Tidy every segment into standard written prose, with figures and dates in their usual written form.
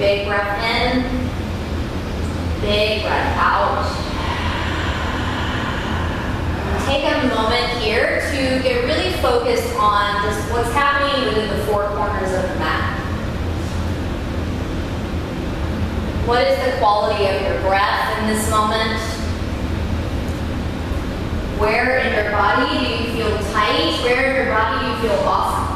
big breath in, big breath out. Take a moment here to get really focused on just what's happening within the four corners of the mat. What is the quality of your breath in this moment? Where in your body do you feel tight? Where in your body do you feel awesome?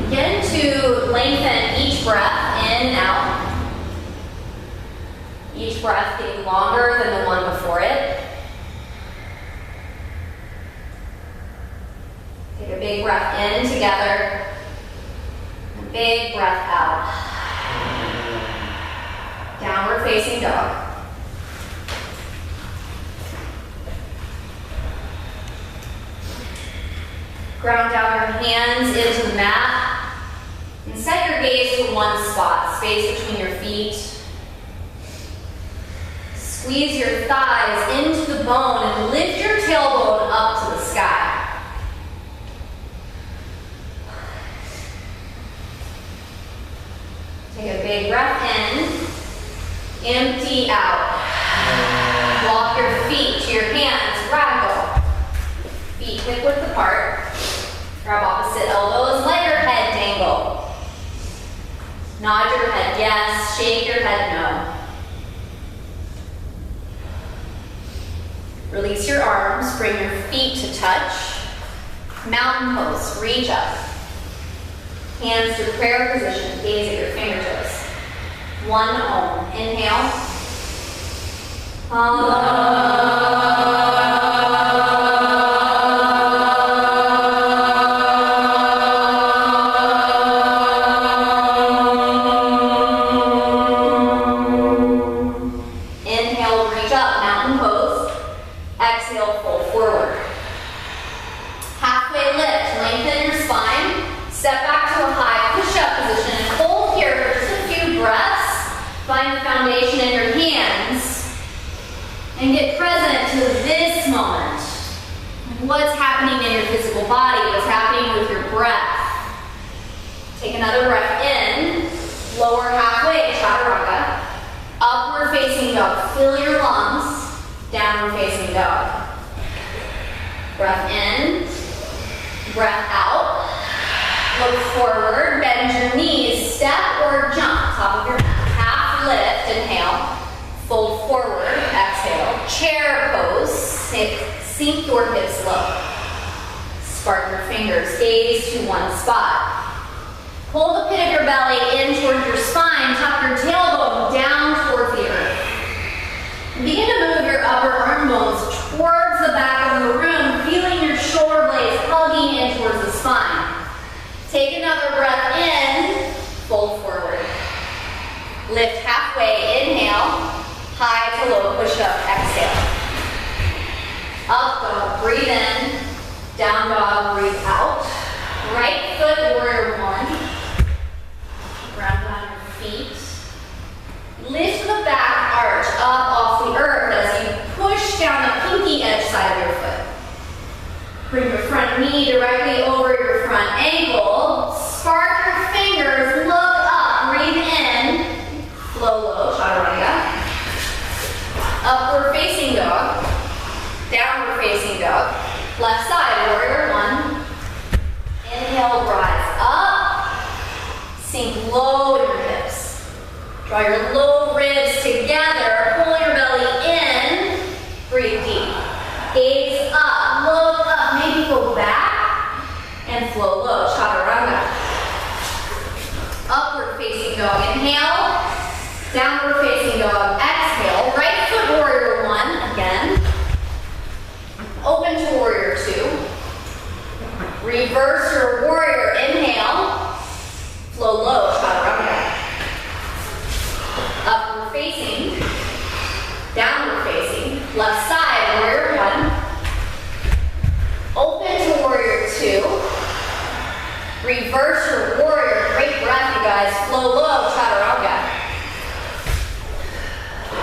Begin to lengthen each breath in and out. Each breath getting longer than the one before it. Take a big breath in together. A big breath out. Downward facing dog. Ground down your hands into the mat. And set your gaze to one spot, space between your feet. Squeeze your thighs into the bone and lift your tailbone up to the sky. Take a big breath in, empty out. Walk your feet to your hands, ragdoll. Feet hip width apart. Grab opposite elbows, let your head dangle. Nod your head yes, shake your head no. Release your arms, bring your feet to touch. Mountain pose, reach up. Hands to prayer position, gaze at your fingertips. One Om, inhale. And get present to this moment. What's happening in your physical body? What's happening with your breath? Take another breath in. Lower halfway, chaturanga. Upward facing dog. Fill your lungs. Downward facing dog. Breath in. Breath out. Look forward. Bend your knees. Step or jump. Top of your mat. Half lift. Inhale. Fold forward, exhale. Chair pose, sink your hips low. Spark your fingers, gaze to one spot. Pull the pit of your belly in towards your spine, tuck your tailbone down towards the earth. And begin to move your upper arm bones towards the back of the room, feeling your shoulder blades hugging in towards the spine. Take another breath in, fold forward. Lift halfway, inhale. High to low push-up, exhale. Up dog, breathe in. Down dog, breathe out. Right foot, warrior one. Ground down your feet. Lift the back arch up off the earth as you push down the pinky edge side of your foot. Bring your front knee directly over your front ankle. Spark your fingers, look up, breathe in. Flow low, chaturanga. Upward facing dog, downward facing dog, left side, warrior one. Inhale, rise up, sink low in your hips. Draw your low ribs together, pull your belly in, breathe deep. Gaze up, look up, maybe go back, and flow low, chaturanga. Upward facing dog, inhale, downward facing dog, exhale, right foot warrior one, again. Open to warrior two. Reverse your warrior, inhale, flow low, chaturanga. Upward facing, downward facing, left side, warrior one. Open to warrior two. Reverse your warrior, great breath you guys, flow low, chaturanga.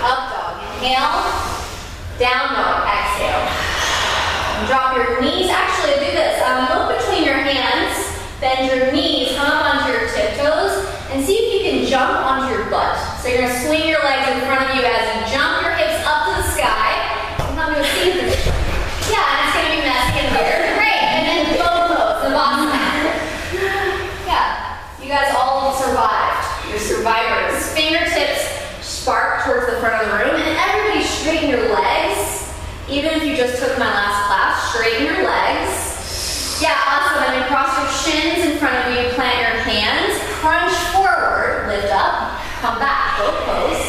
Up dog, inhale, Down dog, exhale. And drop your knees, actually do this. Look between your hands, bend your knees, come up onto your tiptoes, and see if you can jump onto your butt. So you're gonna swing your legs in front of you as you jump your hips up to the sky. I'm not doing seat position. Yeah, and it's gonna be messy and weird. Great, and then both pose, the Vinyasa. Yeah, you guys all survived. You're survivors. Fingertips spark towards the front of the room, and everybody straighten your legs. Even if you just took my last class, straighten your legs. Yeah, awesome. And then cross your shins in front of you, plant your hands, crunch forward, lift up, come back, both pose.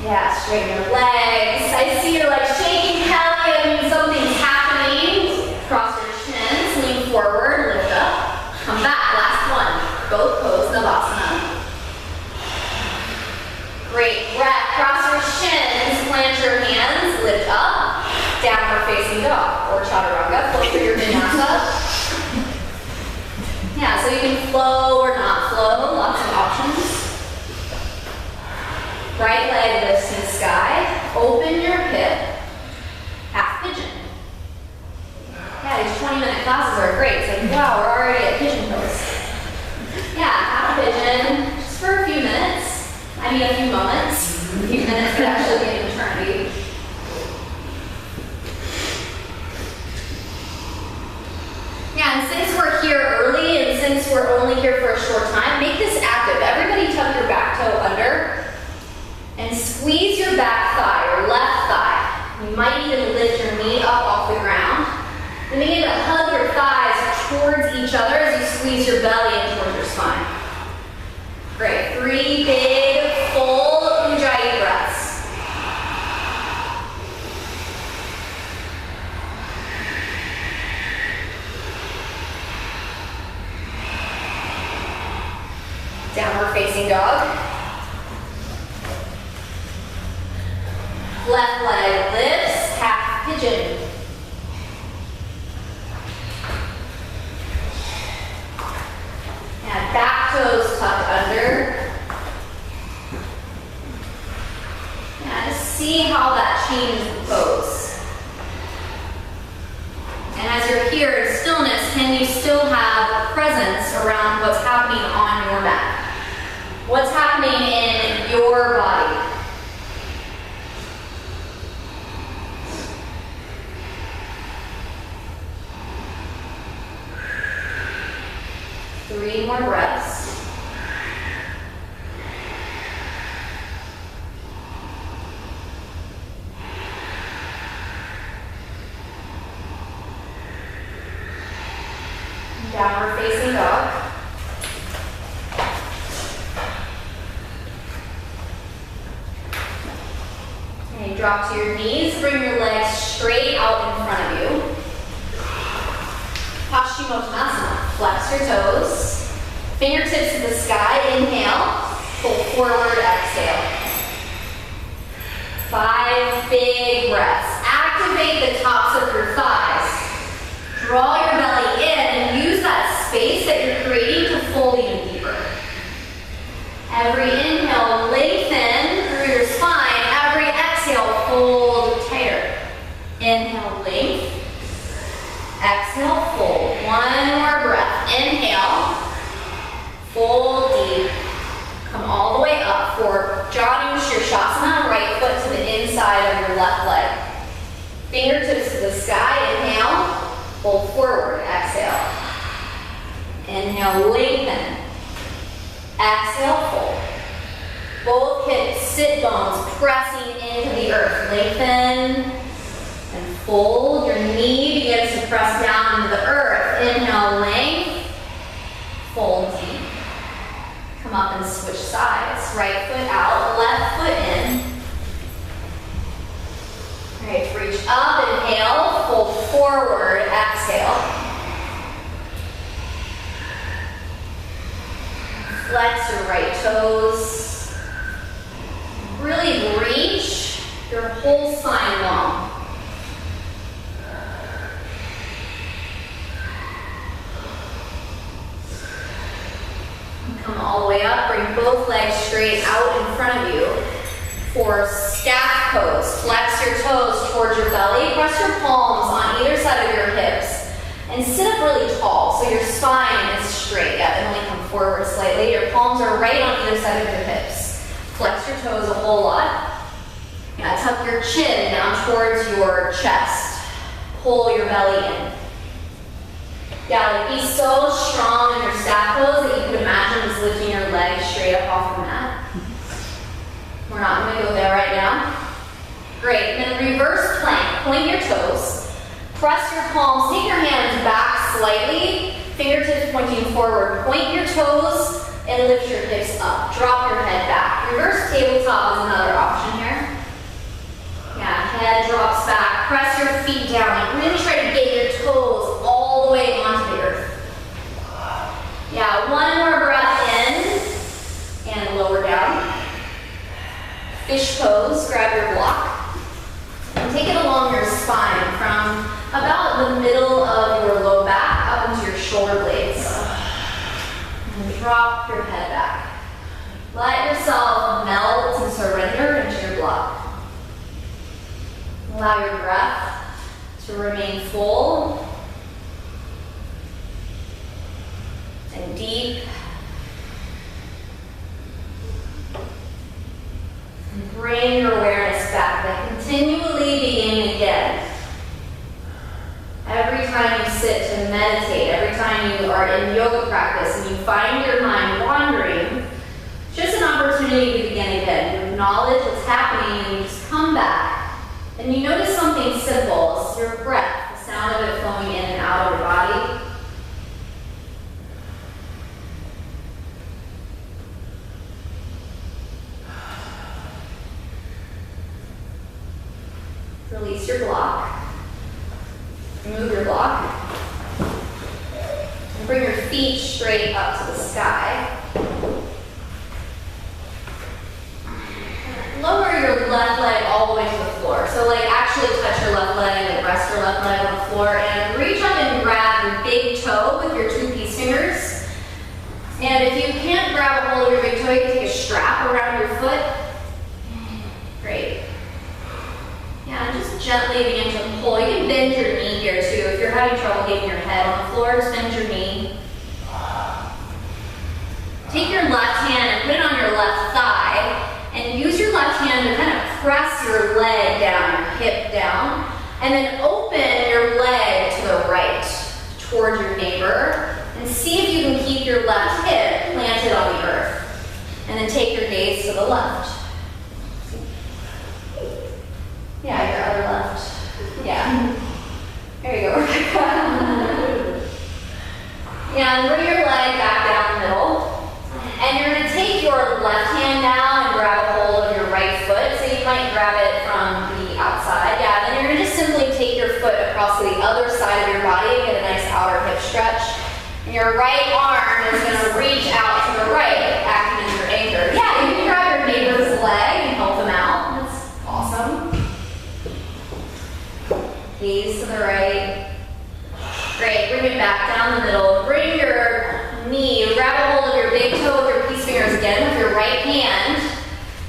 Yeah, straighten your legs. I see your legs shaking. Hell yeah, I mean something's happening. Cross your shins, lean forward, lift up, come back. Last one. Both pose, Navasana. Great breath. Cross your shins, plant your hands, lift up, downward facing dog or chaturanga. Flow through your vinyasa. Yeah, so you can flow or not flow. Lots of options. Right leg lifts to the sky. Open your hip. Half pigeon. Yeah, these 20-minute classes are great. It's like, wow, we're already at pigeon pose. Yeah, half pigeon, just for a few minutes. I mean a few moments. A few minutes could actually be an eternity. Yeah, and since we're here early and since we're only here for a short time, make this active. Everybody tuck your back toe under and squeeze your back thigh or left thigh. You might even lift your knee up off the ground. And begin to hug your thighs towards each other as you squeeze your belly in towards your spine. Great. 3 big, full Ujjayi breaths. Downward facing dog. Left leg lifts, half pigeon. And back toes tucked under. Yeah, just see how that changes the pose. And as you're here in stillness, can you still have presence around what's happening on your mat? What's happening in your body? Three more breaths. Downward facing dog. And you drop to your knees, bring your legs straight out in front of you. Paschimottanasana. Flex your toes. Fingertips to the sky. Inhale. Pull forward. Exhale. 5 big breaths. Activate the tops of your thighs. Draw your belly in and use that space that you're creating to fold even deeper. Every inhale, lengthen through your spine. Every exhale, fold tighter. Inhale, length. Exhale, fold. One more breath. Inhale. Fold deep. Come all the way up for Janu Shirshasana. Right foot to the inside of your left leg. Fingertips to the sky. Inhale. Fold forward. Exhale. Inhale, lengthen. Exhale, fold. Both hips, sit bones pressing into the earth. Lengthen and fold. Your knee begins to press down into the earth. Inhale, length. Fold deep. Come up and switch sides. Right foot out, left foot in. All right, reach up, inhale, fold forward, exhale. Flex your right toes. Really reach your whole spine long. Come all the way up, bring both legs straight out in front of you for staff pose. Flex your toes towards your belly. Press your palms on either side of your hips. And sit up really tall so your spine is straight. Yeah, then only come forward slightly. Your palms are right on either side of your hips. Flex your toes a whole lot. Yeah, tuck your chin down towards your chest. Pull your belly in. Yeah, like be so strong in your staff pose that you could imagine just lifting your legs straight up off the mat. We're not going to go there right now. Great. And then reverse plank. Point your toes. Press your palms. Take your hands back slightly. Fingertips pointing forward. Point your toes and lift your hips up. Drop your head back. Reverse tabletop is another option here. Yeah, head drops back. Press your feet down. Really try to get your toes all the way onto the earth. Yeah, one more breath in and lower down. Fish pose, grab your block. And take it along your spine from about the middle of your low back up into your shoulder blades. And drop your head back. Let yourself melt and surrender into your block. Allow your breath to remain full and deep. And bring your awareness back by continually beginning again. Every time you sit to meditate, every time you are in yoga practice and you find your mind wandering, it's just an opportunity to begin again. You acknowledge what's happening and you just come back. And you notice something simple, it's your breath, the sound of it flowing in and out of your body. Release your block. Remove your block. And bring your feet straight up to the sky. Lower your left leg all the way to the floor. So like actually touch your left leg and rest your left leg on the floor and reach up and grab your big toe with your two peace fingers. And if you can't grab a hold of your big toe, you can take a strap around your foot. Great. Yeah, and just gently begin to pull. You can bend your knee here too. If you're having trouble getting your head on the floor, just bend your knee. Take your left hand and put it on your left thigh. And use your left hand to kind of press your leg down, your hip down, and then open your leg to the right toward your neighbor. And see if you can keep your left hip planted on the earth. And then take your gaze to the left. Yeah, your other left. Yeah. There you go, Rebecca. Yeah, and bring your leg back down the middle. And you're going to take your left hand now and grab a hold of your right foot. So you might grab it from the outside. Yeah, then you're going to just simply take your foot across to the other side of your body and get a nice outer hip stretch. And your right arm is going to reach out to the right, acting as your anchor. Yeah, you can grab your neighbor's leg and help them out. That's awesome. Gaze to the right. Great, bring it back down the middle. Bring your knee, grab a hold of your big toe with your peace fingers again with your right hand.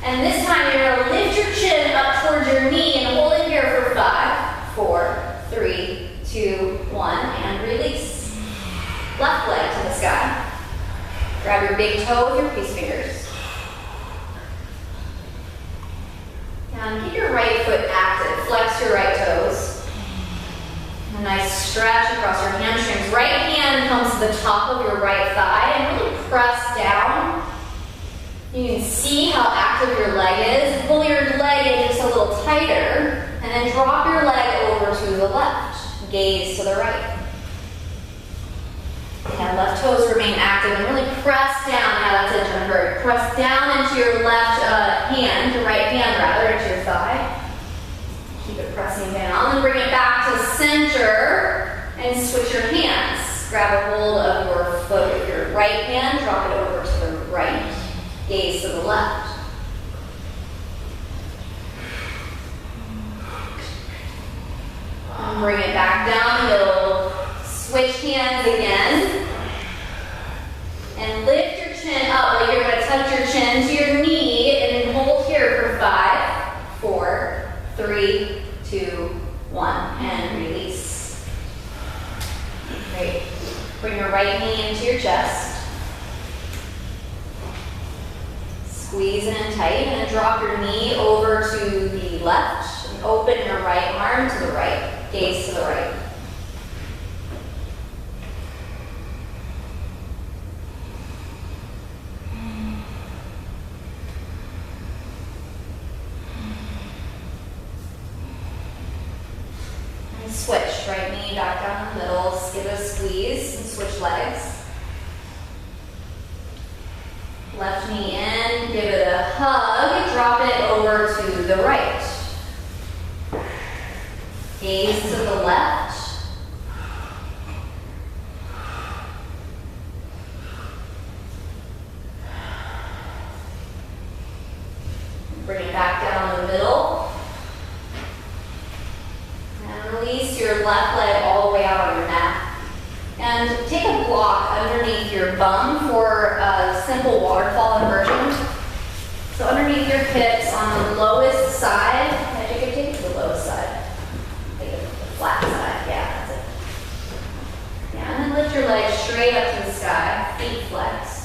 And this time you're going to lift your chin up towards your knee and hold it here for 5, 4, 3, 2, 1, and release. Left leg to the sky. Grab your big toe with your peace fingers. And keep your right foot active. Flex your right toes. A nice stretch across your hamstrings. Right hand comes to the top of your right thigh and really press down. You can see how active your leg is. Pull your leg in just a little tighter and then drop your leg over to the left. Gaze to the right. And left toes remain active and really press down. Yeah, that's it, Jennifer. Press down into your left hand, your right hand rather, into your thigh. Keep it pressing down and bring it back to center and switch your hands. Grab a hold of your foot with your right hand, drop it over to the right, gaze to the left. And bring it back down the middle. Switch hands again. And lift your chin up like you're going to touch your chin to your knee and hold here for 5, 4, chest. Squeeze in tight and drop your knee over to the left and open your right arm to the right, gaze to the right. And switch, right knee back down the middle, give it a squeeze and switch legs. Left knee in, give it a hug, drop it over to the right. Gaze to the left. Bring it back down the middle. And release your left leg all the way out on your mat. And take a block underneath your bum for a simple waterfall inversion. So underneath your hips on the lowest side, take it to the lowest side. Take it to the flat side, yeah, that's it. Yeah, and then lift your legs straight up to the sky, feet flexed.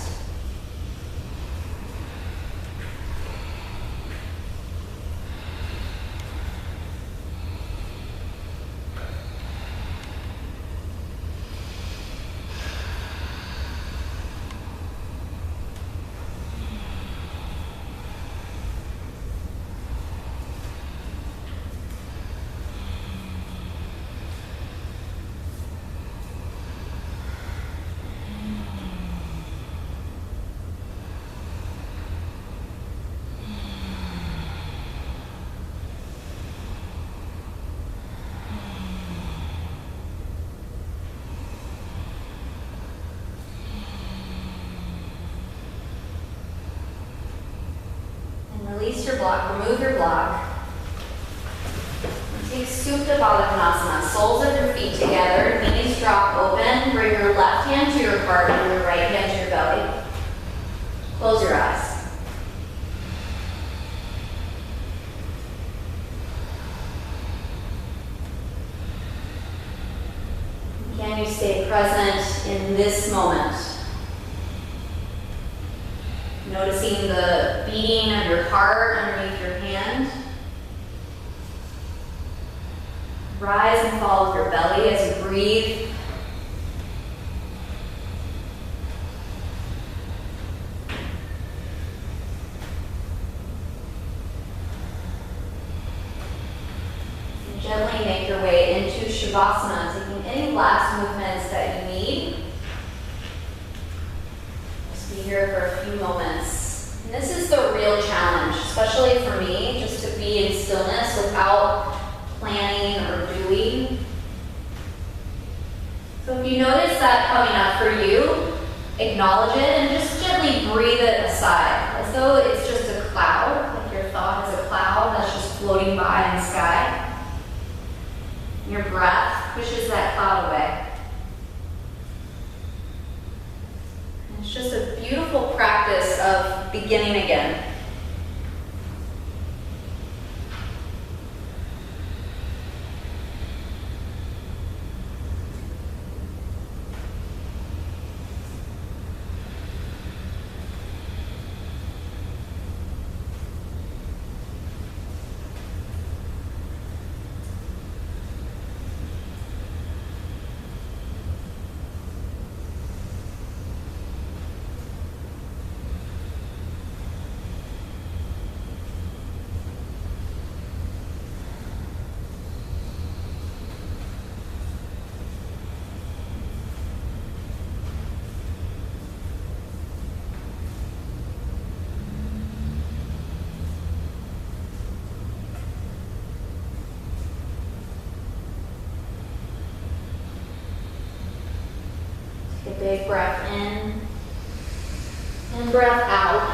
Release your block, remove your block. And take Supta Baddha Konasana, soles of your feet together, knees drop open, bring your left hand to your heart and your right hand to your belly. Close your eyes. Can you stay present in this moment? Noticing the beating of your heart underneath your hand. Rise and fall with your belly as you breathe. And gently make your way into Shavasana, taking any last movements that you need. Be here for a few moments. And this is the real challenge, especially for me, just to be in stillness without planning or doing. So if you notice that coming up for you, acknowledge it and just gently breathe it aside, as though it's just a cloud, like your thought is a cloud that's just floating by in the sky. And your breath pushes that cloud away. It's just a beautiful practice of beginning again. Take a big breath in and breath out.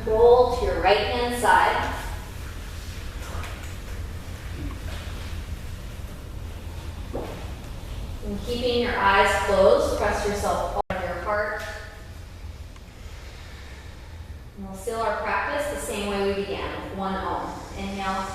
Roll to your right hand side. And keeping your eyes closed, press yourself on your heart. And we'll seal our practice the same way we began, with one Om. Inhale.